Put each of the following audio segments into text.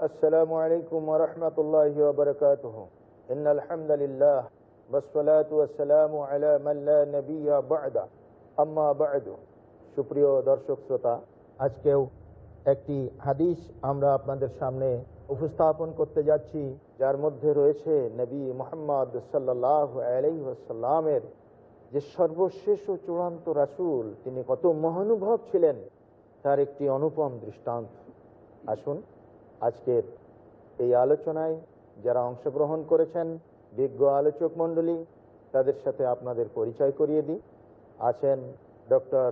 السلام عليكم ورحمة الله وبركاته إن الحمد لله والصلاة والسلام على من لا نبي بعد أما بعد সুপ্রিয় দর্শক শ্রোতা, আজকেও একটি হাদিস আমরা আপনাদের সামনে উপস্থাপন করতে যাচ্ছি, যার মধ্যে রয়েছে নবী মুহাম্মদ সাল্লাল্লাহু আলাইহি ওয়াসাল্লামের যে সর্বশেষ ও চূড়ান্ত রাসূল, তিনি কত মহানুভব ছিলেন তার একটি অনুপম দৃষ্টান্ত। আসুন আজকের এই আলোচনায় যারা অংশগ্রহণ করেছেন, বিজ্ঞ আলোচক মণ্ডলী, তাদের সাথে আপনাদের পরিচয় করিয়ে দিই। আছেন ডক্টর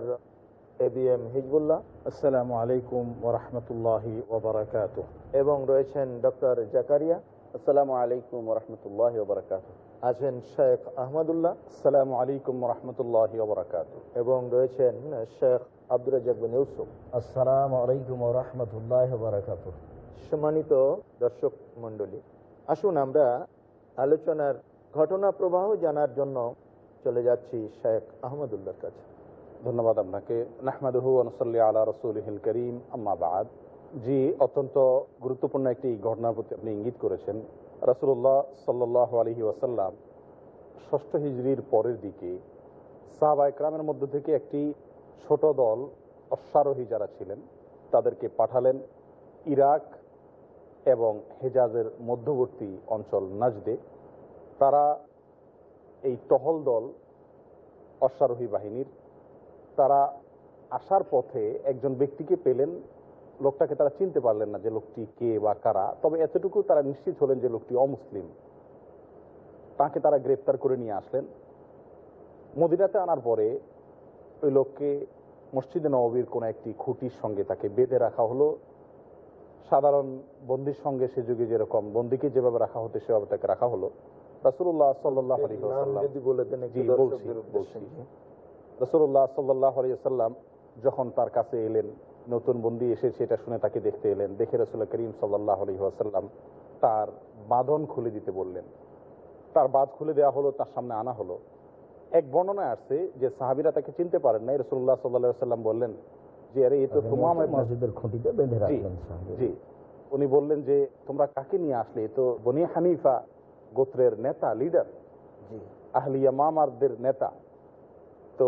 এবিএম হিজবুল্লাহ, আসসালামু আলাইকুম ওয়া রাহমাতুল্লাহি ওয়া বারাকাতুহু। এবং রয়েছেন ডক্টর জাকারিয়া। আসসালামু আলাইকুম ওয়া রাহমাতুল্লাহি ওয়া বারাকাতুহু। আছেন শেখ আহমদুল্লাহ। আসসালামু আলাইকুম ওয়া রাহমাতুল্লাহি ওয়া বারাকাতুহু। এবং রয়েছেন শেখ আব্দুর রাজ্জাক বিন ইউসুফ। আসসালামু আলাইকুম ওয়া রাহমাতুল্লাহি ওয়া বারাকাতুহু। সম্মানিত দর্শক মণ্ডলী, আসুন আমরা আলোচনার ঘটনা প্রবাহ জানার জন্য চলে যাচ্ছি শেখ আহমদুল্লাহর কাছে। ধন্যবাদ আপনাকে। নাহমাদুহু ওয়া নুসাল্লি আলা রাসূলিহিল কারীম, আম্মা বা'দ। জি, অত্যন্ত গুরুত্বপূর্ণ একটি ঘটনার প্রতি আপনি ইঙ্গিত করেছেন। রাসূলুল্লাহ সাল্লাল্লাহু আলাইহি ওয়াসাল্লাম ষষ্ঠ হিজরির পরের দিকে সাহাবায়ে কেরামের মধ্য থেকে একটি ছোট দল অশ্বারোহী যারা ছিলেন তাদেরকে পাঠালেন ইরাক এবং হেজাজের মধ্যবর্তী অঞ্চল নাজদে। তারা এই টহল দল অশ্বারোহী বাহিনীর, তারা আসার পথে একজন ব্যক্তিকে পেলেন। লোকটাকে তারা চিনতে পারলেন না যে লোকটি কে বা কারা, তবে এতটুকু তারা নিশ্চিত হলেন যে লোকটি অমুসলিম। তাকে তারা গ্রেপ্তার করে নিয়ে আসলেন। মদিনাতে আনার পরে ওই লোককে মসজিদে নববীর কোনো একটি খুঁটির সঙ্গে তাকে বেঁধে রাখা হলো। সাধারণ বন্দির সঙ্গে সে যুগে যেরকম বন্দিকে যেভাবে রাখা হতো সেভাবে তাকে রাখা হলো। রাসূলুল্লাহ সাল্লাল্লাহু আলাইহি ওয়াসাল্লাম রাসূলুল্লাহ সাল্লাল্লাহু আলাইহি ওয়াসাল্লাম যখন তার কাছে এলেন, নতুন বন্দী এসেছে এটা শুনে তাকে দেখতে এলেন। দেখে রাসূল করিম সাল্লাল্লাহু আলাইহি ওয়াসাল্লাম তার বাঁধন খুলে দিতে বললেন। তার বাঁধ খুলে দেওয়া হলো, তার সামনে আনা হলো। এক বর্ণনায় আসছে যে সাহাবীরা তাকে চিনতে পারেন নাই। রাসূলুল্লাহ সাল্লাল্লাহু আলাইহি ওয়াসাল্লাম বললেন যে আরে, এই তো তুমামা মসজিদের খুঁটিতে বেঁধে রাখলেন। জি, উনি বললেন যে তোমরা কাকে নিয়ে আসলে? তো বনি হানিফা গোত্রের নেতা, লিডার, আহলি ইয়ামামারদের নেতা। তো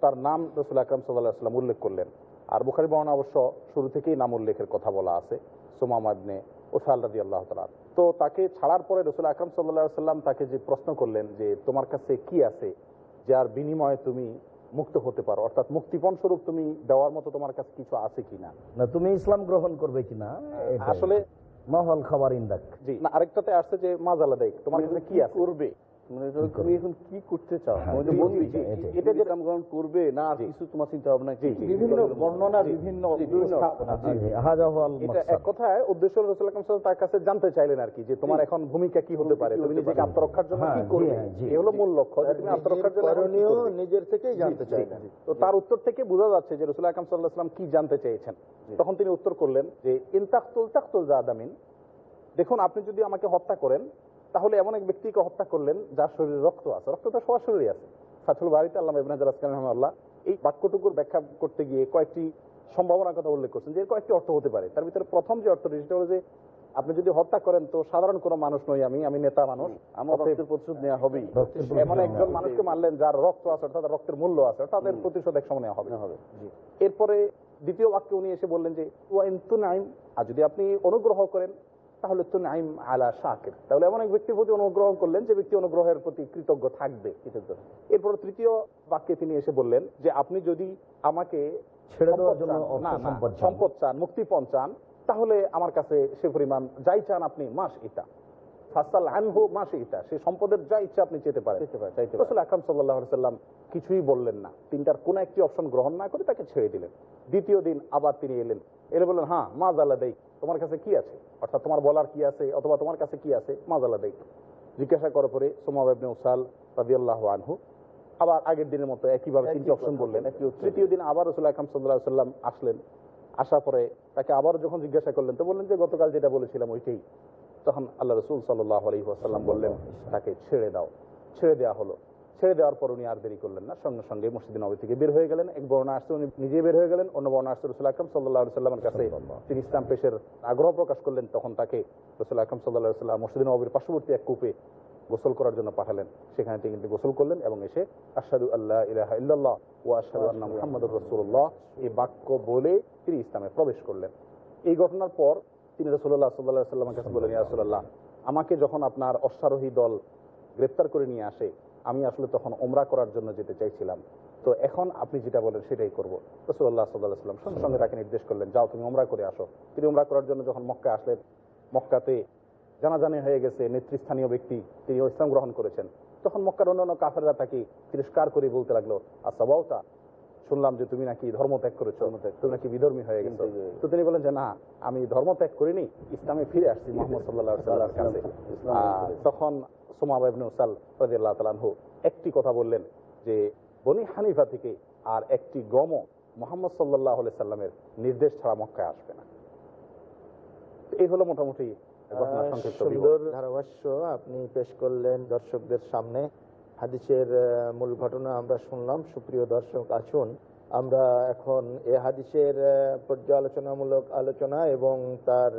তার নাম রাসূল আকরাম সাল্লাল্লাহু আলাইহি ওয়াসাল্লাম উল্লেখ করলেন। আর বুখারী বর্ণনা অবশ্য শুরু থেকেই নাম উল্লেখের কথা বলা আছে, সুমামা ইবনে উসাল রাদিয়াল্লাহু তাআলা। তো তাকে ছাড়ার পরে রাসূল আকরাম সাল্লাল্লাহু আলাইহি ওয়াসাল্লাম তাকে যে প্রশ্ন করলেন যে তোমার কাছে কি আছে যার বিনিময়ে তুমি মুক্ত হতে পারো, অর্থাৎ মুক্তিপণ স্বরূপ তুমি দেওয়ার মতো তোমার কাছে কিছু আছে কিনা, না তুমি ইসলাম গ্রহণ করবে কিনা, আসলে মহল খাবার ইন্দাক। জি, না আরেকটাতে আসছে যে মাজালা দেখ তোমার কাছে কি আছে, করবে তুমি এখন কি করতে চাও, এটা যে কাম গ্রহণ করবে না কিছু তোমার চিন্তা ভাবনা। বিভিন্ন বর্ণনা, বিভিন্ন এক কথায় উদ্দেশ্য রাসূল আকরাম সাল্লাল্লাহু আলাইহি ওয়াসাল্লাম তার কাছে জানতে চাইলেন আর কি, যে তোমার এখন ভূমিকা কি হতে পারে, তুমি নিজেকে আত্মরক্ষার জন্য কি করবে। এই হলো মূল লক্ষ্য, যে তুমি আত্মরক্ষার জন্য নিজের থেকেই জানতে চাইলেন। তো তার উত্তর থেকে বোঝা যাচ্ছে যে রাসূল আকরাম সাল্লাল্লাহু আলাইহি ওয়াসাল্লাম কি জানতে চেয়েছেন। তখন তিনি উত্তর করলেন যে ইন তাকতুল জাদামিন, দেখুন আপনি যদি আমাকে হত্যা করেন তাহলে এমন এক ব্যক্তিকে হত্যা করলেন যার শরীরে রক্ত আছে। রক্ত তো সবার শরীরে আছে। ফাথুল বারীতে আল্লামা ইবনে হাজার আসকালানী রাহিমাহুল্লাহ এই বাক্যটুকুর ব্যাখ্যা করতে গিয়ে কয়েকটি সম্ভাবনার কথা উল্লেখ করছেন, যে কয়েকটি অর্থ হতে পারে। তার ভিতরে প্রথম যে অর্থটি সেটা হলো যে আপনি যদি হত্যা করেন তো সাধারণ কোনো মানুষ নই, আমি নেতা মানুষ, আমার রক্তের প্রতিশোধ নেওয়া হবে। এমন একজন মানুষকে মারলেন যার রক্ত আছে, অর্থাৎ রক্তের মূল্য আছে, তাদের প্রতিশোধ এক সময় নেওয়া হবে। এরপরে দ্বিতীয় বাক্যে উনি এসে বললেন যে ওয়া ইন তুনাইম, আর যদি আপনি অনুগ্রহ করেন তাহলে তুনাইম আলা শাকির, তাহলে এমন এক ব্যক্তির প্রতি অনুগ্রহ করলেন যে ব্যক্তি অনুগ্রহের প্রতি কৃতজ্ঞ থাকবে। এরপর তৃতীয় বাক্যে তিনি এসে বললেন যে আপনি যদি আমাকে ছেড়ে দেওয়ার জন্য সম্পদ চান, মুক্তিপণ চান, তাহলে আমার কাছে সে পরিমাণ যাই চান আপনি মাস এটা ফাসাল আনহু মাস এটা, সে সম্পদের যা ইচ্ছা আপনি চেতে পারেন। রাসূল আকরাম সাল্লাল্লাহু আলাইহি ওয়াসাল্লাম কিছুই বললেন না, তিনটার কোন একটি অপশন গ্রহণ না করে তাকে ছেড়ে দিলেন। দ্বিতীয় দিন আবার তিনি এলেন, বললেন হ্যাঁ মাযালা দেই, তোমার কাছে কি আছে, অর্থাৎ তোমার বলার কি আছে, অথবা তোমার কাছে কি আছে, মাযালা দেই। জিজ্ঞাসা করার পরে সুমামা ইবনে উসাল রাদিয়াল্লাহু আনহু আবার আগের দিনের মতো একইভাবে তিনটি অপশন বললেন। তৃতীয় দিন আবার রাসূল আকরাম সাল্লাল্লাহু আলাইহি ওয়াসাল্লাম আসলেন। আসার পরে তাকে আবার যখন জিজ্ঞাসা করলেন তো বললেন যে গতকাল যেটা বলেছিলাম ওইটাই। তখন আল্লাহ রাসূল সাল্লাল্লাহু আলাইহি ওয়াসাল্লাম বললেন তাকে ছেড়ে দাও। ছেড়ে দেওয়া হলো। ছেড়ে দেওয়ার পর উনি আর দেরি করলেন না, সঙ্গে সঙ্গে মসজিদ নববী থেকে বের হয়ে গেলেন। এক বর্ণনা আসছে উনি নিজে বের হয়ে গেলেন, অন্য বর্ণনা আসছে রাসূল আকরাম সাল্লাল্লাহু আলাইহি ওয়াসাল্লামের কাছে তিনি ইসলাম পেশের আগ্রহ প্রকাশ করলেন। তখন তাকে রাসূল আকরাম সাল্লাল্লাহু আলাইহি ওয়াসাল্লাম মসজিদ নববীর পার্শ্ববর্তী এক কূপে গোসল করার জন্য পাঠালেন। সেখানে তিনি গোসল করলেন এবং এসে আশহাদু আল্লা ইলাহা ইল্লাল্লাহ ওয়া আশহাদু আন্না মুহাম্মাদুর রাসূলুল্লাহ এই বাক্য বলে তিনি ইসলামে প্রবেশ করলেন। এই ঘটনার পর তিনি রাসূলুল্লাহ সাল্লাল্লাহু আলাইহি ওয়াসাল্লামের কাছে বললেন, ইয়া রাসূলুল্লাহ, আমাকে যখন আপনার অশ্বারোহী দল গ্রেফতার করে নিয়ে আসে, আমি আসলে তখন ওমরা করার জন্য যেতে চাইছিলাম, তো এখন আপনি যেটা বলেন সেটাই করবো। রাসূলুল্লাহ সাল্লাল্লাহু আলাইহি ওয়াসাল্লাম সঙ্গে সঙ্গে তাকে নির্দেশ করলেন, যাও তুমি ওমরা করে আসো। তিনি ওমরা করার জন্য যখন মক্কায় আসলেন, মক্কাতে জানাজানি হয়ে গেছে নেতৃস্থানীয় ব্যক্তি, তিনি ইসলাম গ্রহণ করেছেন। তখন মক্কার অন্যান্য কাফেররা তাকে তিরস্কার করে বলতে লাগলো, আসাবাউতা, শুনলাম যে তুমি নাকি ধর্ম ত্যাগ করেছো, তুমি নাকি বিধর্মী হয়ে গেছো। তো তিনি বলেন যে না, আমি ধর্ম ত্যাগ করিনি, ইসলামে ফিরে আসছি মুহাম্মদ সাল্লাল্লাহু আলাইহি ওয়াসাল্লামের কাছে। তখন সুমামা ইবনে উসাল রাদিয়াল্লাহু তাআলা আনহু একটি কথা বললেন যে বনি হানিফা থেকে আর একটি গমও মুহাম্মদ সাল্লাল্লাহু আলাইহি সাল্লামের নির্দেশ ছাড়া মক্কায় আসবে না। এই হলো মোটামুটি সুন্দর ধারাভাষ্য আপনি পেশ করলেন দর্শকদের সামনে। হাদিসের মূল ঘটনা আমরা শুনলাম। সুপ্রিয় দর্শক, আসুন আমরা এখন এ হাদিসের পর্যালোচনামূলক আলোচনা এবং তার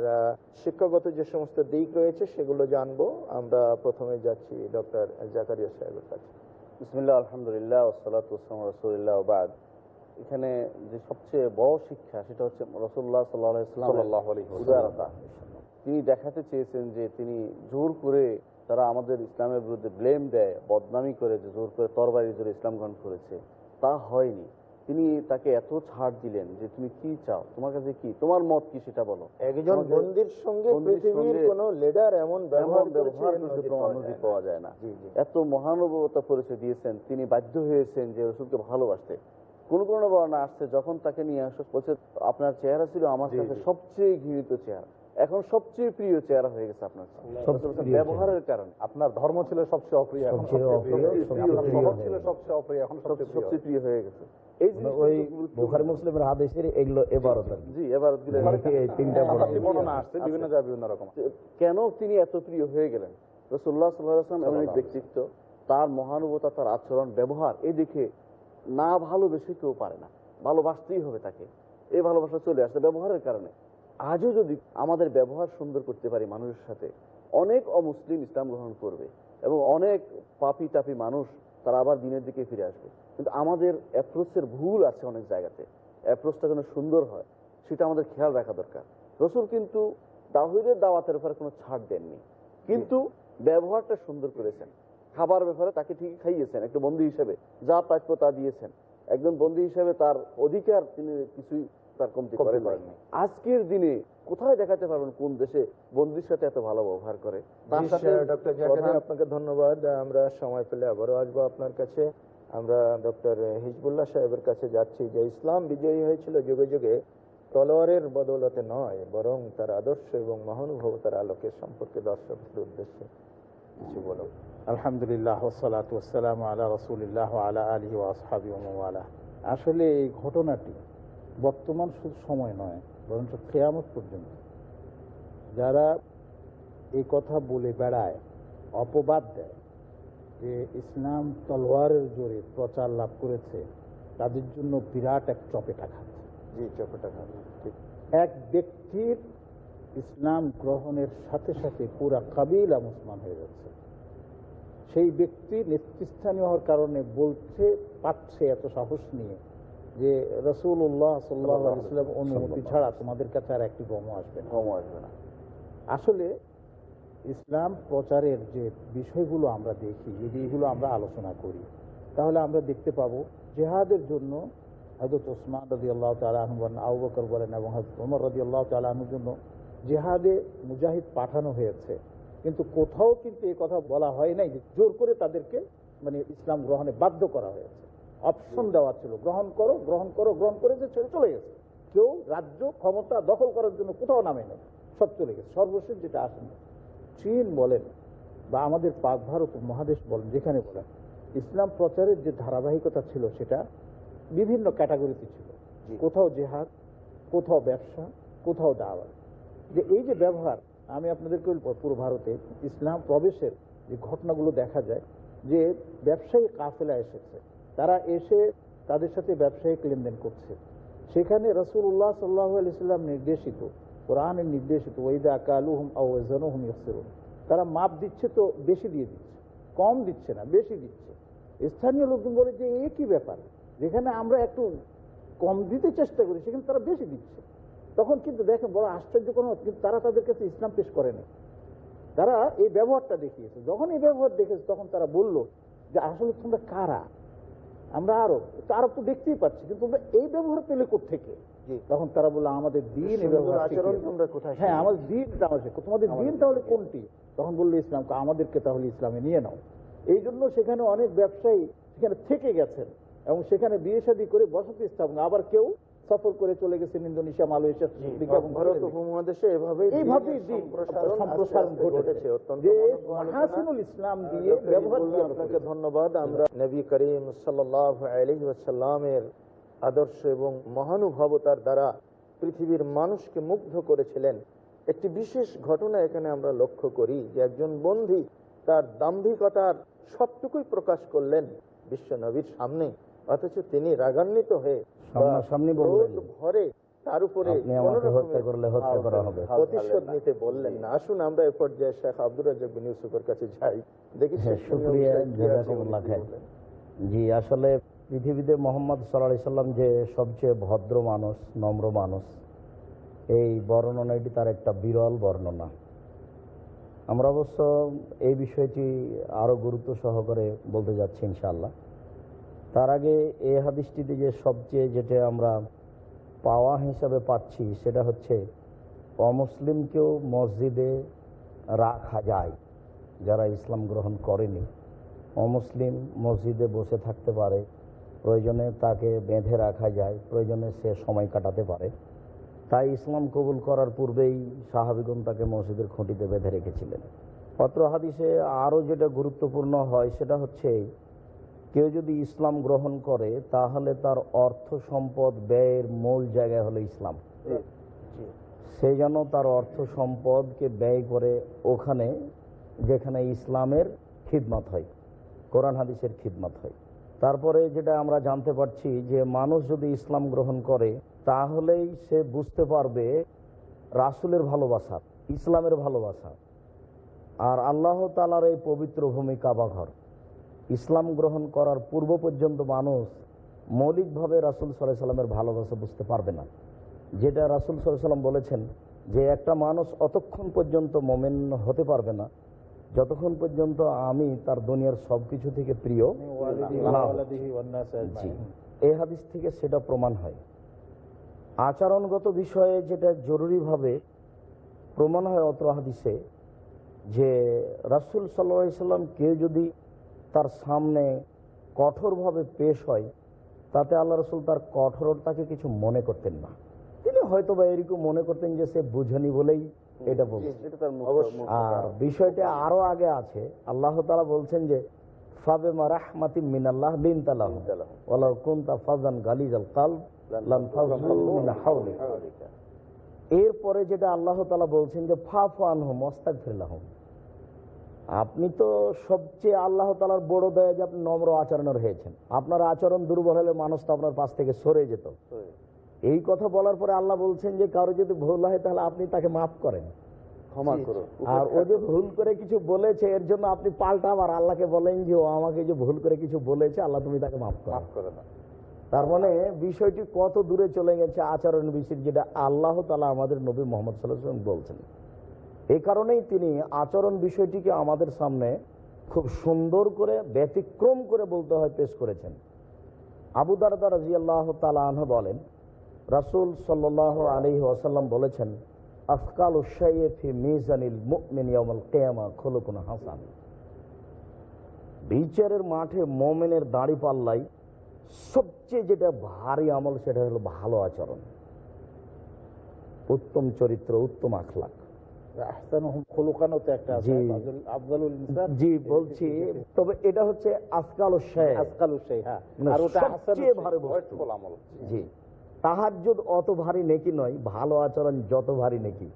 শিক্ষাগত যে সমস্ত দিক রয়েছে সেগুলো জানবো। আমরা প্রথমে যাচ্ছি ডক্টর জাকারিয়া সাহেবের কাছে। বিসমিল্লাহ, আলহামদুলিল্লাহ, ওয়াসসালাতু ওয়াসসালামু আলা রাসূলিল্লাহ ওয়া বাদ। এখানে যে সবচেয়ে বড় শিক্ষা সেটা হচ্ছে রাসূলুল্লাহ সাল্লাল্লাহু আলাইহি ওয়াসাল্লামের উদারতা। তিনি দেখাতে চেয়েছেন যে তিনি জোর করে, তারা আমাদের ইসলামের বিরুদ্ধে ব্লেম দেয়, বদনামি করে যে জোর করে তরবারি জোরে ইসলাম গ্রহণ করেছে, তা হয়নি। তিনি তাকে এত ছাড় দিলেন যে তুমি কি চাও, তোমার কাছে কি, তোমার মত কি সেটা বলো। একজন বন্দীর সঙ্গে পৃথিবীর কোনো লিডার এমন ব্যবহার নজির পাওয়া যায় না। এত মহানুভবতা পরিচয় দিয়েছেন, তিনি বাধ্য হয়েছেন যে রসুলকে ভালোবাসতে। কোন কোন বর্ণনা আসছে যখন তাকে নিয়ে আসে বলছে, আপনার চেহারা ছিল আমার কাছে সবচেয়ে ঘৃণিত চেহারা, এখন সবচেয়ে প্রিয় চেহারা হয়ে গেছে আপনার ব্যবহারের কারণে। আপনার ধর্ম ছিল সবচেয়ে অপ্রিয়, এখন ছিল সবচেয়ে অপ্রিয়, এখন সবচেয়ে প্রিয় হয়ে গেছে। এই ওই বুখারী মুসলিমের হাদিসের এগুলো এবারত, জি এবারত দিলে এই তিনটা বর্ণনা আসছে বিভিন্ন জায়গায় বিভিন্ন রকম। কেন তিনি এত প্রিয় হয়ে গেলেন? রাসূলুল্লাহ সাল্লাল্লাহু আলাইহি ওয়াসাল্লাম এমন এক ব্যক্তিত্ব, তার মহানুভবতা, তার আচরণ, ব্যবহার, এই দেখে না ভালোবেসে কেউ পারে না, ভালোবাসতেই হবে তাকে। এই ভালোবাসা চলে আসছে ব্যবহারের কারণে। আজও যদি আমাদের ব্যবহার সুন্দর করতে পারি মানুষের সাথে, অনেক অমুসলিম ইসলাম গ্রহণ করবে এবং অনেক পাপি টাপি মানুষ তারা আবার দিনের দিকে ফিরে আসবে। কিন্তু আমাদের অ্যাপ্রোচের ভুল আছে অনেক জায়গাতে। অ্যাপ্রোচটা যেন সুন্দর হয় সেটা আমাদের খেয়াল রাখা দরকার। রাসূল কিন্তু তাওহীদের দাওয়াতের উপরে কোনো ছাড় দেননি, কিন্তু ব্যবহারটা সুন্দর করেছেন। খাবার ব্যাপারে তাকে ঠিকই খাইয়েছেন, একটা বন্দী হিসেবে যা প্রাপ্য তা দিয়েছেন। একজন বন্দী হিসেবে তার অধিকার তিনি কিছুই তার কমতি করেন। আজকের দিনে কোথায় দেখাতে পারবেন কোন দেশে বন্দীর সাথে এত ভালো ব্যবহার করে? ডক্টর জাকারিয়া, আপনাকে ধন্যবাদ। আমরা সময় পেলে আবারও আসবো আপনার কাছে। আমরা ডক্টর হিজবুল্লাহ সাহেবের কাছে যাচ্ছি যে ইসলাম বিজয়ী হয়েছিল যুগে যুগে তলোয়ারের বদৌলতে নয়, বরং তার আদর্শ এবং মহানুভবতার আলোকে। সম্পর্কে দর্শকদের উদ্দেশ্যে কিছু বলো। আলহামদুলিল্লাহ, ওয়াসসালাতু ওয়াসসালামু আলা রাসূলিল্লাহ ওয়া আলা আলিহি ওয়া আসহাবিহি ওয়া মান ওয়ালা। আসলে এই ঘটনাটি বর্তমান শুধু সময় নয়, বরঞ্চ কিয়ামত পর্যন্ত যারা এই কথা বলে বেড়ায়, অপবাদ দেয় যে ইসলাম তলোয়ারের জোরে প্রচার লাভ করেছে, তাদের জন্য বিরাট এক চপেটাঘাত। জি, চপেটাঘাত। এক ব্যক্তির ইসলাম গ্রহণের সাথে সাথে পুরা কাবিলা মুসলমান হয়ে যাচ্ছে। সেই ব্যক্তি নেতৃস্থানীয় হওয়ার কারণে বলতে পারছে এত সাহস নিয়ে যে রাসূলুল্লাহ সাল্লাল্লাহু আলাইহি ওয়াসাল্লাম অনুমতি ছাড়া তোমাদের কাছে আর একটি গম আসবে না। আসলে ইসলাম প্রচারের যে বিষয়গুলো আমরা দেখি, যদি এগুলো আমরা আলোচনা করি তাহলে আমরা দেখতে পাবো জিহাদের জন্য হযরত ওসমান রাদিয়াল্লাহু তাআলা আনহু বলেন, আবু বকর বলেন এবং হযরত ওমর রাদিয়াল্লাহু তাআলা আনহুর জন্য জিহাদে মুজাহিদ পাঠানো হয়েছে। কিন্তু কোথাও কিন্তু এই কথা বলা হয় নাই যে জোর করে তাদেরকে ইসলাম গ্রহণে বাধ্য করা হয়েছে। অপশন দেওয়া ছিল, গ্রহণ করো, গ্রহণ করে যে ছেড়ে চলে গেছে। কেউ রাজ্য ক্ষমতা দখল করার জন্য কোথাও নামে নেই, সব চলে গেছে। সর্বশেষ যেটা আসেন, চীন বলেন বা আমাদের পাক ভারত মহাদেশ বলেন, যেখানে বলেন ইসলাম প্রচারের যে ধারাবাহিকতা ছিল সেটা বিভিন্ন ক্যাটাগরিতে ছিল। কোথাও জিহাদ, কোথাও ব্যবসা, কোথাও দাওয়াত। যে এই যে ব্যবহার, আমি আপনাদেরকে পুরো ভারতে ইসলাম প্রবেশের যে ঘটনাগুলো দেখা যায়, যে ব্যবসায়ী কাফেলা এসেছে, তারা এসে তাদের সাথে ব্যবসায়িক লেনদেন করছে। সেখানে রাসূলুল্লাহ সাল্লাল্লাহু আলাইহি সাল্লাম নির্দেশিত, কোরআনের নির্দেশিত ওয়াইদা কালুহুম আও ওয়াজানুহুম ইয়াসিরুন, তারা মাপ দিচ্ছে তো বেশি দিয়ে দিচ্ছে, কম দিচ্ছে না, বেশি দিচ্ছে। স্থানীয় লোকজন বলে যে এ কি ব্যাপার, যেখানে আমরা একটু কম দিতে চেষ্টা করি সেখানে তারা বেশি দিচ্ছে। তখন কিন্তু দেখেন বড় আশ্চর্য কোনো, কিন্তু তারা তাদের কাছে ইসলাম পেশ করেনি, তারা এই ব্যবহারটা দেখিয়েছে। যখন এই ব্যবহার দেখেছে তখন তারা বলল যে আসলে তোমরা কারা, আমরা আরব তো দেখতেই পাচ্ছি, কিন্তু তোমরা এই ব্যবহার পেলে কোত্থেকে? তখন তারা বললো আমাদের দিন, হ্যাঁ আমাদের দিন, তোমাদের দিন তাহলে কোনটি? তখন বললো ইসলাম। আমাদেরকে তাহলে ইসলামে নিয়ে নাও। এই জন্য সেখানে অনেক ব্যবসায়ী সেখানে থেকে গেছেন এবং সেখানে বিয়ে শাদী করে বসতি স্থাপন, আবার কেউ সফর করে চলে গেছেন ইন্দোনেশিয়া, মালয়েশিয়া, ভারত উপমহাদেশে এইভাবেই সম্প্রসারণ ঘটেছে। ইসলাম দিয়ে ব্যবহার দিয়ে আপনাকে ধন্যবাদ। আমরা নবী করিম সাল্লাল্লাহু আলাইহি ওয়াসাল্লামের আদর্শ এবং মহানুভবতার দ্বারা পৃথিবীর মানুষকে মুগ্ধ করেছিলেন। একটি বিশেষ ঘটনা এখানে আমরা লক্ষ্য করি যে একজন বন্দী তার দাম্ভিকতার সবটুকুই প্রকাশ করলেন বিশ্ব নবীর সামনে, অথচ তিনি রাগান্বিত হয়ে ঘরে তার উপরে প্রতিশোধ নিতে বললেন না। আসুন আমরা এ পর্যায়ে শেখ আব্দুর রাজ্জাক বিন ইউসুফের কাছে যাই, দেখি। জি, আসলে পৃথিবীতে মোহাম্মদ সাল্লাল্লাহু আলাইহি সাল্লাম যে সবচেয়ে ভদ্র মানুষ, নম্র মানুষ, এই বর্ণনাটি তার একটা বিরল বর্ণনা। আমরা অবশ্য এই বিষয়টি আরো গুরুত্ব সহকারে বলতে যাচ্ছি ইনশাআল্লাহ। তার আগে এই হাদিসটিতে যে সবচেয়ে যেটা আমরা পাওয়া হিসাবে পাচ্ছি সেটা হচ্ছে অমুসলিমকেও মসজিদে রাখা যায়। যারা ইসলাম গ্রহণ করেনি, অমুসলিম মসজিদে বসে থাকতে পারে, প্রয়োজনে তাকে বেঁধে রাখা যায়, প্রয়োজনে সে সময় কাটাতে পারে। তাই ইসলাম কবুল করার পূর্বেই সাহাবীগণ তাকে মসজিদের খুঁটিতে বেঁধে রেখেছিলেন। অত্র হাদিসে আরও যেটা গুরুত্বপূর্ণ হয় সেটা হচ্ছে কেউ যদি ইসলাম গ্রহণ করে তাহলে তার অর্থ সম্পদ ব্যয়ের মূল জায়গা হলো ইসলাম। সে যেন তার অর্থ সম্পদকে ব্যয় করে ওখানে যেখানে ইসলামের খিদমত হয়, কোরআন হাদিসের খিদমত হয়। তারপরে যেটা আমরা জানতে পারছি যে মানুষ যদি ইসলাম গ্রহণ করে তাহলেই সে বুঝতে পারবে রাসূলের ভালোবাসা, ইসলামের ভালোবাসা, আর আল্লাহ তাআলার এই পবিত্র ভূমি কাবা ঘর। ইসলাম গ্রহণ করার পূর্ব পর্যন্ত মানুষ মৌলিকভাবে রাসূল সাল্লাল্লাহু আলাইহি সাল্লামের ভালোবাসা বুঝতে পারবে না। যেটা রাসূল সাল্লাল্লাহু আলাইহি সাল্লাম বলেছেন যে একটা মানুষ অতক্ষণ পর্যন্ত মুমিন হতে পারবে না যতক্ষণ পর্যন্ত আমি তার দুনিয়ার সবকিছু থেকে প্রিয়। এই হাদিস থেকে সেটা প্রমাণ হয়। আচরণগত বিষয়ে যেটা জরুরিভাবে প্রমাণ হয় অত্র হাদিসে যে রাসূল সাল্লাল্লাহু আলাইহি সাল্লাম কেউ যদি তার সামনে কঠোরভাবে পেশ হয় তাতে আল্লাহ রাসূল তার কঠোরতাকে কিছু মনে করতেন না। তিনি হয়তো বা এরকম মনে করতেন যে সে বুঝেনি বলেই এটা বলছে। আর বিষয়টা আরো আগে আছে, আল্লাহ তাআলা বলছেন যে ফাবিমা রাহমাতিন মিনাল্লাহ লিনতা লাহুম ওয়ালাউ কুনতা ফাযান গালিজাল কলব লান ফাযাল্লু মিন হাওলিক। এরপরে যেটা আল্লাহ তাআলা বলছেন যে ফাফু আনহুম ওয়াস্তাগফির লাহুম। আপনি তো সবচেয়ে আল্লাহ তাআলার বড় দয়া যে আপনি নম্র আচরণের হয়েছেন। আপনার আচরণ দুর্বল হলে মানুষ তো আপনার পাশ থেকে সরে যেত। এই কথা বলার পরে আল্লাহ বলছেন যে কারো যদি ভুল হয় তাহলে আপনি তাকে মাফ করেন, ক্ষমা করুন। আর ও যে ভুল করে কিছু বলেছে এর জন্য আপনি পাল্টা আবার আল্লাহকে বলেন যে ও আমাকে যে ভুল করে কিছু বলেছে, আল্লাহ তুমি তাকে মাফ করো না। তার মানে বিষয়টি কত দূরে চলে গেছে আচরণ বিষয়, যেটা আল্লাহ তাআলা আমাদের নবী মুহাম্মদ সাল্লাল্লাহু আলাইহি ওয়াসাল্লাম বলছেন। এই কারণেই তিনি আচরণ বিষয়টিকে আমাদের সামনে খুব সুন্দর করে ব্যতিক্রম করে বলতে হয় পেশ করেছেন। আবু দারদা রাদিয়াল্লাহু তাআলা আনহু বলেন রাসূল সাল্লাল্লাহু আলাইহি ওয়াসাল্লাম বলেছেন আফকালু শাইয়্যি ফি মিজানিল মুমিন ইয়াউমাল কিয়ামা খুলুকুন হাসান। বিচারের মাঠে মুমিনের দাড়ি পাল্লাই সবচেয়ে যেটা ভারী আমল সেটা হলো ভালো আচরণ, উত্তম চরিত্র, উত্তম আখলাক। জি বলছি, তবে এটা হচ্ছে আফকালু শাইয়্যি, সবচেয়ে ভারী আমল। জি, তাহাজ্জুদ অত ভারী নেকি নয়, ভালো আচরণ যত ভারী নেকি।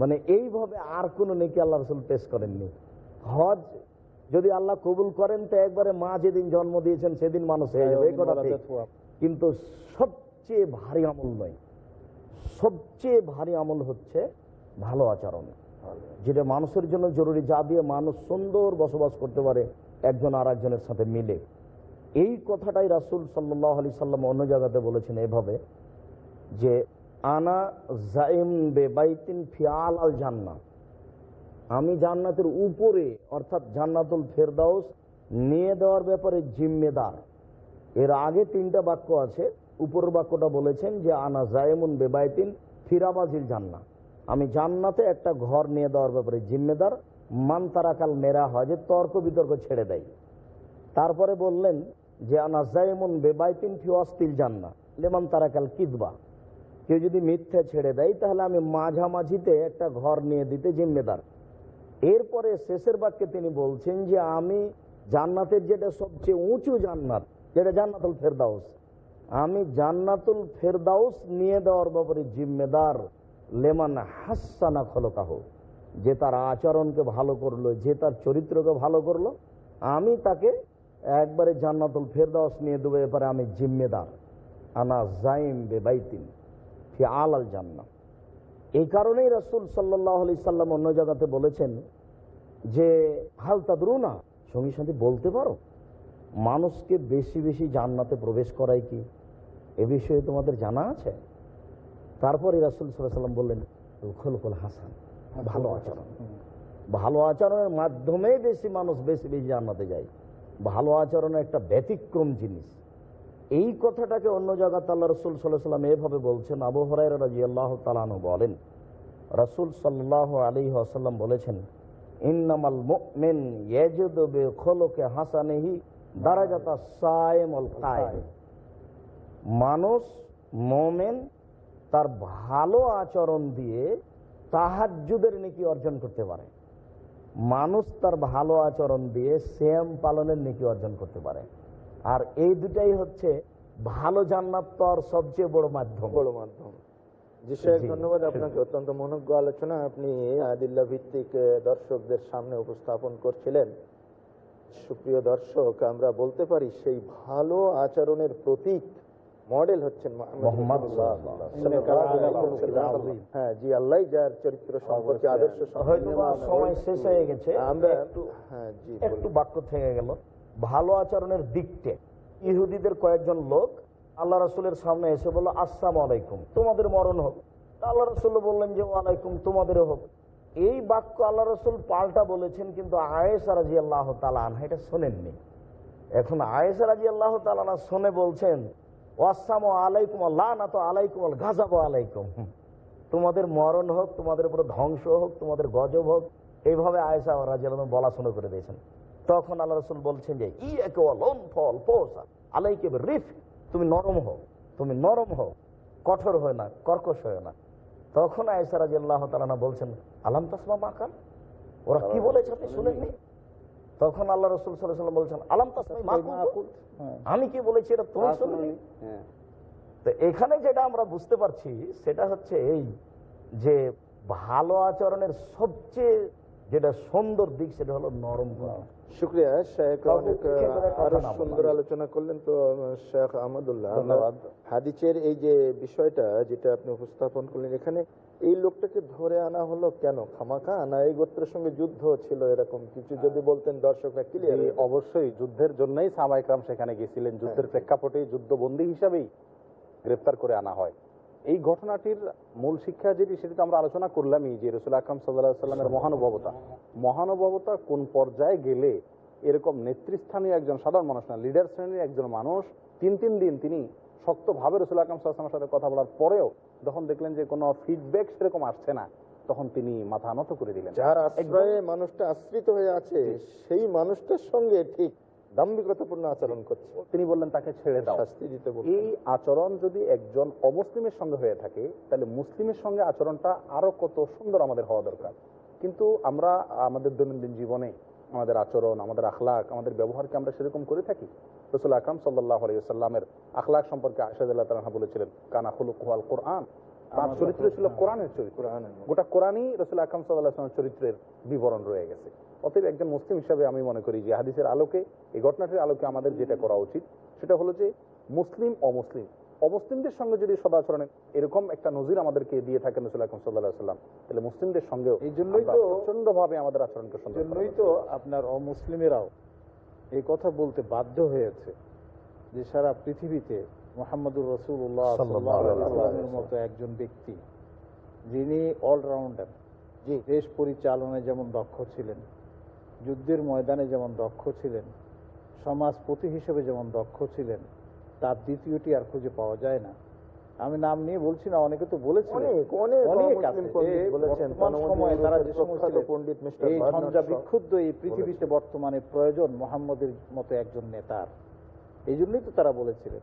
মানে এইভাবে আর কোন নেকি আল্লাহ রাসূল পেশ করেননি। হজ যদি আল্লাহ কবুল করেন তো একবারে মা যেদিন জন্ম দিয়েছেন সেদিন মানুষ হয়ে যাবে, এই কথা ঠিক। কিন্তু সবচেয়ে ভারী আমল নয়, সবচেয়ে ভারী আমল হচ্ছে ভালো আচরণ, যেটা মানুষের জন্য জরুরি, যা দিয়ে মানুষ সুন্দর বসবাস করতে পারে একজন আর একজনের সাথে মিলে। এই কথাটাই রাসূল সাল্লাল্লাহু আলাইহি সাল্লাম অন্য জায়গাতে বলেছেন এভাবে যে আনা জাইম বেবাইতিন ফি আলাল জান্নাহ, আমি জান্নাতের উপরে অর্থাৎ জান্নাতুল ফেরদাউস নিয়ে দেওয়ার ব্যাপারে জিম্মেদার। এর আগে তিনটা বাক্য আছে, উপরের বাক্যটা বলেছেন যে আনা জাইমুন বেবাইতিন ফিরাবাজিল জান্নাহ, আমি জান্নাতে একটা ঘর নিয়ে দেওয়ার ব্যাপারে জিম্মেদার। মান তারাকাল মেরা হয় যে তর্ক বিতর্ক ছেড়ে দেয়। তারপরে বললেন যে আনা জাইমুন বেবাইতিন ফি ওয়াসতিল জান্নাহ লিমান তারাকাল কিদবা, কেউ যদি মিথ্যা ছেড়ে দেয় তাহলে আমি মাঝামাঝিতে একটা ঘর নিয়ে দিতে জিম্মেদার। এরপরে শেষের বাক্যে তিনি বলছেন যে আমি জান্নাতের যেটা সবচেয়ে উঁচু জান্নাত, যেটা জান্নাতুল ফেরদাউস, আমি জান্নাতুল ফেরদাউস নিয়ে দেওয়ার ব্যাপারে জিম্মেদার। লেমান হাসানা খলকাহ, যে তার আচরণকে ভালো করলো, যে তার চরিত্রকে ভালো করলো, আমি তাকে একবারে জান্নাতুল ফেরদাউস নিয়ে দেবো, এবারে আমি জিম্মেদার। আনা জাইম বেবাইতিন ফি আলাল জান্নাহ। এই কারণেই রাসূল সাল্লাল্লাহু আলাইহি সাল্লাম অন্য জায়গাতে বলেছেন যে হাল তাদরুনা, সঙ্গী সাথে বলতে পারো মানুষকে বেশি বেশি জান্নাতে প্রবেশ করায় কি, এ বিষয়ে তোমাদের জানা আছে? তারপরে রাসূল সাল্লাল্লাহু আলাইহি সাল্লাম বললেন খুলকুল হাসান, ভালো আচরণ। ভালো আচরণের মাধ্যমে বেশি মানুষ বেশি বেশি জান্নাতে যায়। ভালো আচরণ একটা ব্যতিক্রম জিনিস। এই কথাটাকে অন্য জায়গাতে আল্লাহ রাসূল সাল্লাল্লাহু আলাইহি ওয়াসাল্লাম এভাবে বলছেন। আবু হুরায়রা রাদিয়াল্লাহু তাআলা আনহু বলেন রাসূল সাল্লাল্লাহু আলাইহি ওয়াসাল্লাম বলেছেন ইন্নামাল মুমিন ইয়াজিদু বিখুলুকি হাসানিহি দারাজাতাস সাইম ওয়াল কায়েম, মানুষ মুমিন তার ভালো আচরণ দিয়ে তাহাজ্জুদের নেকি অর্জন করতে পারে। মানুষ তার ভালো আচরণ দিয়ে সিয়াম পালনের নেকি অর্জন করতে পারে। আর এই দুটাই হচ্ছে ভালো জান্নাত পাওয়ার সবচেয়ে বড় মাধ্যম। জি শেখ, ধন্যবাদ আপনাকে। অত্যন্ত মনোজ্ঞ আলোচনা আপনি আদিল্লা ভিত্তিক দর্শকদের সামনে উপস্থাপন করছিলেন। সুপ্রিয় দর্শক, আমরা বলতে পারি সেই ভালো আচরণের প্রতীক মডেল হচ্ছেন মুহাম্মদ সাল্লাল্লাহু আলাইহি ওয়াসাল্লাম। হ্যাঁ জি, আল্লাহ যার চরিত্র সম্পর্কে আদর্শ সময় শেষ হয়ে গেছে, আমরা একটু বাক্য থেকে গেল ভালো আচরণের দিকটা। ইহুদিদের কয়েকজন লোক আল্লাহ রাসূলের সামনে এসে বলল আসসালামু আলাইকুম, তোমাদের মরণ হোক। আল্লাহ রাসূল বললেন যে ওয়ালাইকুম, তোমাদেরও হোক। এই বাক্য আল্লাহ রাসূল পাল্টা বলেছেন, কিন্তু আয়েশা রাদিয়াল্লাহু তাআলা আনহা এটা শোনেননি। এখন আয়েশা রাদিয়াল্লাহু তাআলা আনহা শুনে বলছেন আসসালামু আলাইকুম লানাতু আলাইকুম ওয়াল গাযাবু আলাইকুম, তোমাদের মরণ হোক, তোমাদের উপর ধ্বংস হোক, তোমাদের গজব হোক। এইভাবে আয়েশা রাদিয়াল্লাহু আনহা বলা শুরু করে দিয়েছেন। তখন আল্লাহ রাসূল বলছেন যে ইয়াকা ওয়াল উনফাল পোসা আলাইকা বিরিফ, তুমি নরম হও, তুমি নরম হও, কঠোর হয় না, কর্কশ হয় না। তখন আয়েশা রাদিয়াল্লাহু তাআলা আনহা বলছেন আলাম তাসমা মা কাল, ওরা কি বলেছে আপনি শুনেননি? তখন আল্লাহ রাসূল সাল্লাল্লাহু আলাইহি ওয়াসাল্লাম বলছেন আলাম তাসমা মা কুল, আমি কি বলেছি এটা তুমি শুননি? তো এখানে যেটা আমরা বুঝতে পারছি সেটা হচ্ছে এই যে ভালো আচরণের সবচেয়ে যেটা সুন্দর দিক সেটা হলো নরম করা। শুকরিয়া শেখ, অনেক আরো সুন্দর আলোচনা করলেন। তো শেখ আহমদুল্লাহ, হাদিসের এই যে বিষয়টা যেটা আপনি উপস্থাপন করলেন, এখানে এই লোকটাকে ধরে আনা হলো কেন? খামাখা না এই গোত্রের সঙ্গে যুদ্ধ ছিল এরকম কিছু যদি বলতেন দর্শকরা ক্লিয়ার। অবশ্যই যুদ্ধের জন্যই সাহাবায়ে কেরাম সেখানে গেছিলেন, যুদ্ধের প্রেক্ষাপটে যুদ্ধবন্দী হিসাবেই গ্রেফতার করে আনা হয়। এই ঘটনাটির মূল শিক্ষা যেটি সেটি তো আমরা আলোচনা করলামই, যে রাসূল আকরাম সাল্লাল্লাহু আলাইহি ওয়াসাল্লামের মহানুভবতা কোন পর্যায়ে গেলে এরকম নেতৃস্থানীয় একজন সাধারণ মানুষ না, লিডার শ্রেণীর একজন মানুষ তিন দিন তিনি শক্তভাবে রাসূল আকরাম সাল্লাল্লাহু আলাইহি ওয়াসাল্লামের সাথে কথা বলার পরেও যখন দেখলেন যে কোনো ফিডব্যাক সেরকম আসছে না, তখন তিনি মাথা নত করে দিলেন। যার আশ্রয়ে মানুষটা আশ্রিত হয়ে আছে সেই মানুষটার সঙ্গে ঠিক দাম্ভিকতাপূর্ণ আচরণ করছে, তিনি বললেন তাকে ছেড়ে দাও, শাস্তি দিতে বললেন। এই আচরণ যদি একজন অমুসলিমের সঙ্গে হয়ে থাকে তাহলে মুসলিমের সঙ্গে আচরণটা আরো কত সুন্দর আমাদের হওয়া দরকার। কিন্তু আমরা আমাদের দৈনন্দিন জীবনে আমাদের আচরণ, আমাদের আখলাক, আমাদের ব্যবহারকে আমরা সেরকম করে থাকি। রাসূল আকরাম সাল্লাল্লাহু আলাইহি ওয়াসাল্লামের আখলাক সম্পর্কে আয়েশা রাদিয়াল্লাহু তাআলা বলেছিলেন কানা খুলুকুল কোরআন, তার চরিত্র ছিল কোরআনের চরিত্র। গোটা কোরআনই রাসূল আকরাম সাল্লাল্লাহু আলাইহি ওয়াসাল্লামের চরিত্রের বিবরণ রয়ে গেছে। অতএব একজন মুসলিম হিসাবে আমি মনে করি যে হাদিসের আলোকে, এই ঘটনাটির আলোকে আমাদের যেটা করা উচিত সেটা হলো যে মুসলিম অমুসলিমদের সঙ্গে যদি সদাচরণে এরকম একটা নজির আমাদেরকে দিয়ে থাকেন রাসূল আকরাম সাল্লাল্লাহু আলাইহি ওয়াসাল্লাম, তাহলে মুসলিমদের সঙ্গেও এই জন্যই তো প্রচন্ডভাবে আমাদের আচরণকে সুন্দর করা জন্যই তো আপনার অমুসলিমেরাও এই কথা বলতে বাধ্য হয়েছে যে সারা পৃথিবীতে মুহাম্মদুর রাসূলুল্লাহ সাল্লাল্লাহু আলাইহি ওয়াসাল্লামের মতো একজন ব্যক্তি যিনি অলরাউন্ডার, দেশ পরিচালনায় যেমন দক্ষ ছিলেন, যুদ্ধের ময়দানে যেমন দক্ষ ছিলেন, সমাজপতি হিসেবে যেমন দক্ষ ছিলেন, তার দ্বিতীয়টি আর খুঁজে পাওয়া যায় না। আমি নাম নিয়ে বলছি না, অনেকে তো বলেছেন, এই ঝঞ্ঝা বিক্ষুব্ধ এই পৃথিবীতে বর্তমানে প্রয়োজন মুহাম্মদের মতো একজন নেতার। এই জন্যই তো তারা বলেছিলেন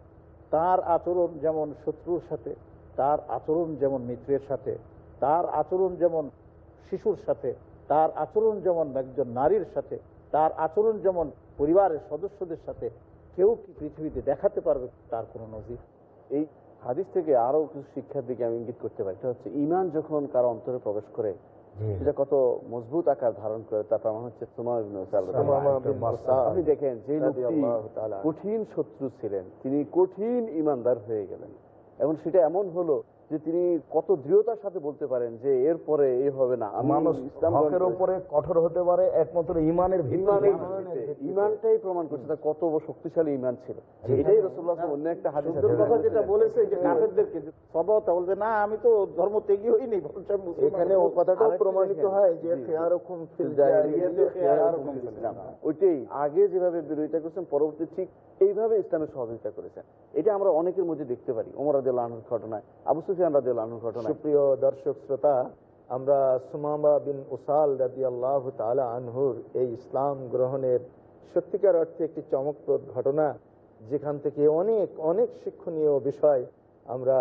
তার আচরণ যেমন শত্রুর সাথে, তার আচরণ যেমন মিত্রের সাথে, তার আচরণ যেমন শিশুর সাথে, তার আচরণ যেমন একজন নারীর সাথে, তার আচরণ যেমন পরিবারের সদস্যদের সাথে, কেউ কি পৃথিবীতে দেখাতে পারবে তার কোনো নজির? এই হাদিস থেকে আরো কিছু শিক্ষার দিকে আমি ইঙ্গিত করতে পারি। এটা হচ্ছে ঈমান যখন কারো অন্তরে প্রবেশ করে সেটা কত মজবুত আকার ধারণ করে, তার প্রমাণ হচ্ছে সুমামা ইবনে উসাল। আপনি দেখেন যে লোকটি কঠিন শত্রু ছিলেন, তিনি কঠিন ঈমানদার হয়ে গেলেন, এবং সেটা এমন হলো যে তিনি কত দৃঢ়তার সাথে বলতে পারেন যে এরপরে এ হবে না। মানুষ হকের উপরে কঠোর হতে পারে একমাত্র ঈমানের ভিত্তিতে। ঈমানটাই প্রমাণ করছে তার কত শক্তিশালী ঈমান ছিল। এটাই রাসূলুল্লাহ অন্য একটা হাদিসে কথা যেটা বলেছে যে কাফেরদেরকে সবতা বলতে না, আমি তো ধর্ম ত্যাগী হইনি, এখানে ও কথাটাও প্রমাণিত হয় যে খিয়ারুকুম ফিল জাহিলিয়াতি খিয়ারুকুম ফিল ইসলাম। ওইটাই আগে যেভাবে বিরোধিতা করেছেন পরবর্তী ঠিক এইভাবে ইসলামের সহযোগিতা করেছেন। এটা আমরা অনেকের মধ্যে দেখতে পারি, ওমর রাদিয়াল্লাহু আনহুর ঘটনায়, আবু সুফিয়ান রাদিয়াল্লাহু আনহুর ঘটনায়। সুপ্রিয় দর্শক শ্রোতা, আমরা সুমামা বিন উসাল রাদিয়াল্লাহু তাআলা আনহুর এই ইসলাম গ্রহণের সত্যিকার অর্থে একটি চমকপ্রদ ঘটনা, যেখান থেকে অনেক অনেক শিক্ষণীয় বিষয় আমরা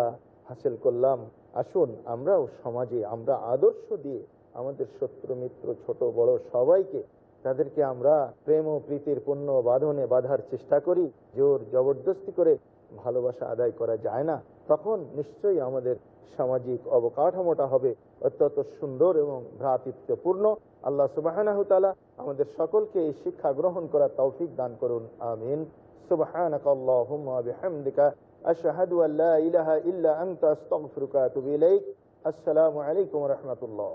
হাসিল করলাম। আসুন আমরাও সমাজে আমরা আদর্শ দিয়ে আমাদের শত্রু মিত্র ছোট বড় সবাইকে তাদেরকে আমরা প্রেম ও প্রীতির পূর্ণ বাঁধনে বাঁধার চেষ্টা করি। জোর জবরদস্তি করে ভালোবাসা আদায় করা যায় না। তখন নিশ্চয়ই আমাদের সামাজিক অবকাঠামোটা হবে অত্যন্ত সুন্দর এবং ভ্রাতৃত্বপূর্ণ। আল্লাহ সুবহানাহু ওয়া তাআলা আমাদের সকলকে এই শিক্ষা গ্রহণ করার তৌফিক দান করুন, আমিন। সুবহানাকাল্লাহুম্মা ওয়া বিহামদিকা আশহাদু আল্লা ইলাহা ইল্লা আনতা আস্তাগফিরুকা ওয়া আতুবু ইলাইক। আসসালামু আলাইকুম ওয়া রাহমাতুল্লাহ।